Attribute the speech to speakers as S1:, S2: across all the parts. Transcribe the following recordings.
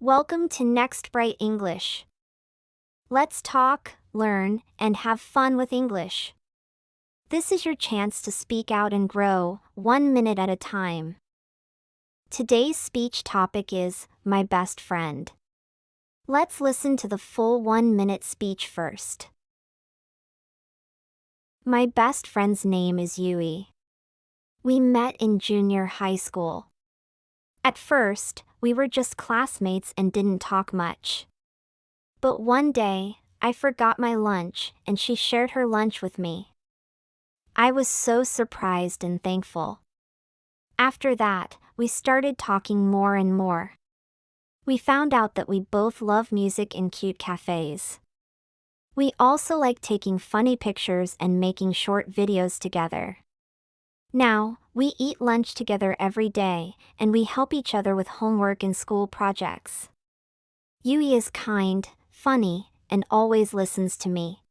S1: Welcome to Next Bright English. Let's talk, learn, and have fun with English. This is your chance to speak out and grow, 1 minute at a time. Today's speech topic is my best friend. Let's listen to the full 1 minute speech first. My best friend's name is Yui. We met in junior high school. At first, we were just classmates and didn't talk much. But one day, I forgot my lunch and she shared her lunch with me. I was so surprised and thankful. After that, we started talking more and more. We found out that we both love music and cute cafes. We also like taking funny pictures and making short videos together. Now, we eat lunch together every day, and we help each other with homework and school projects. Yui is kind, funny, and always listens to me.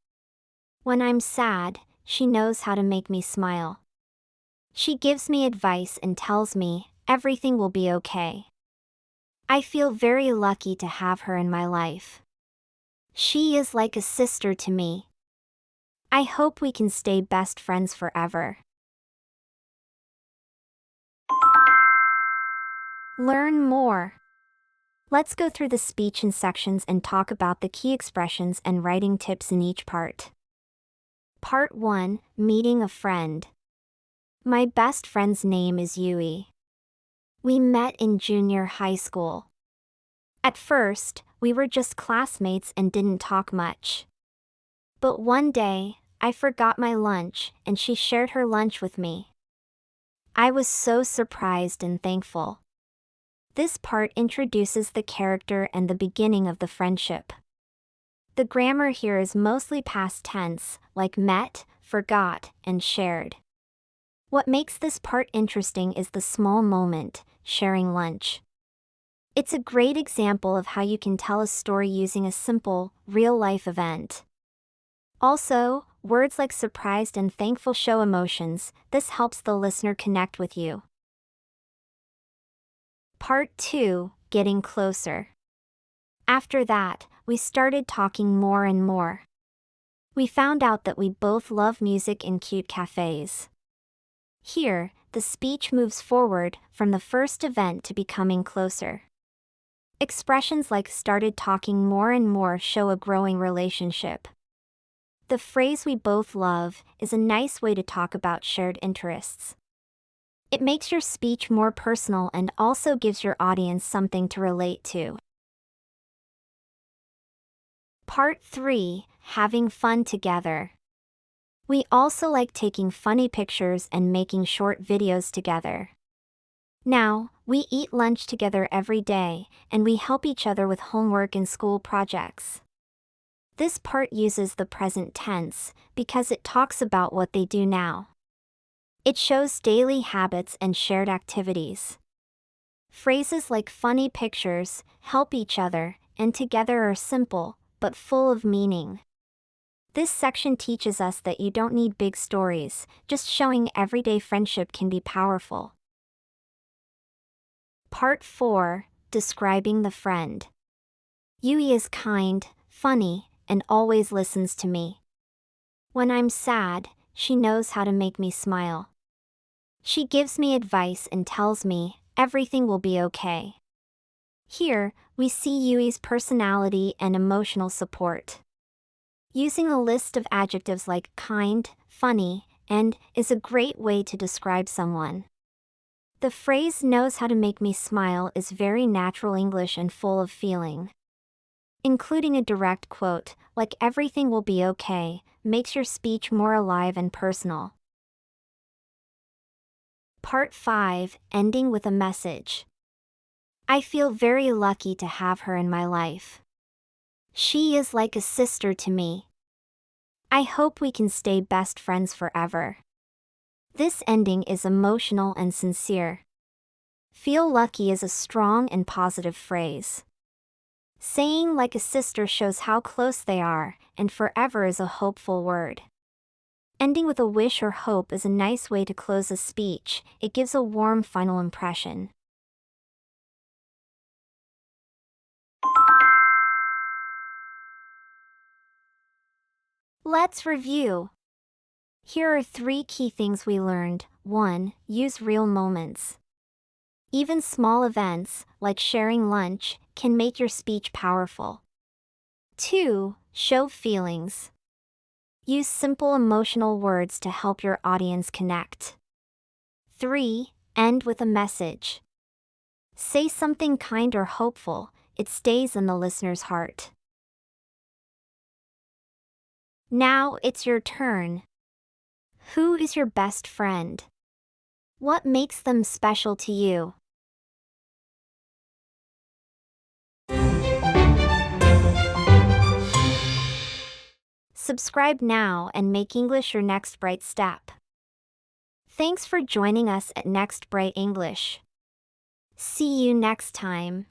S1: When I'm sad, she knows how to make me smile. She gives me advice and tells me everything will be okay. I feel very lucky to have her in my life. She is like a sister to me. I hope we can stay best friends forever. Learn more. Let's go through the speech in sections and talk about the key expressions and writing tips in each part. Part 1, Meeting a Friend. My best friend's name is Yui. We met in junior high school. At first, we were just classmates and didn't talk much. But one day, I forgot my lunch and she shared her lunch with me. I was so surprised and thankful. This part introduces the character and the beginning of the friendship. The grammar here is mostly past tense, like met, forgot, and shared. What makes this part interesting is the small moment, sharing lunch. It's a great example of how you can tell a story using a simple, real-life event. Also, words like surprised and thankful show emotions. This helps the listener connect with you. Part 2, Getting Closer. After that, we started talking more and more. We found out that we both love music and cute cafes. Here, the speech moves forward from the first event to becoming closer. Expressions like started talking more and more show a growing relationship. The phrase we both love is a nice way to talk about shared interests. It makes your speech more personal and also gives your audience something to relate to. Part 3, Having Fun Together. We also like taking funny pictures and making short videos together. Now, we eat lunch together every day, and we help each other with homework and school projects. This part uses the present tense because it talks about what they do now. It shows daily habits and shared activities. Phrases like funny pictures, help each other, and together are simple, but full of meaning. This section teaches us that you don't need big stories, just showing everyday friendship can be powerful. Part 4, Describing the Friend. Yui is kind, funny, and always listens to me. When I'm sad, she knows how to make me smile. She gives me advice and tells me everything will be okay. Here, we see Yui's personality and emotional support. Using a list of adjectives like kind, funny, and is a great way to describe someone. The phrase knows how to make me smile is very natural English and full of feeling. Including a direct quote, like everything will be okay, makes your speech more alive and personal. Part 5, Ending with a Message. I feel very lucky to have her in my life. She is like a sister to me. I hope we can stay best friends forever. This ending is emotional and sincere. Feel lucky is a strong and positive phrase. Saying like a sister shows how close they are, and forever is a hopeful word. Ending with a wish or hope is a nice way to close a speech. It gives a warm final impression. Let's review. Here are 3 key things we learned. 1. Use real moments. Even small events, like sharing lunch, can make your speech powerful. 2. Show feelings. Use simple emotional words to help your audience connect. 3. End with a message. Say something kind or hopeful, it stays in the listener's heart. Now it's your turn. Who is your best friend? What makes them special to you? Subscribe now and make English your next bright step. Thanks for joining us at Next Bright English. See you next time.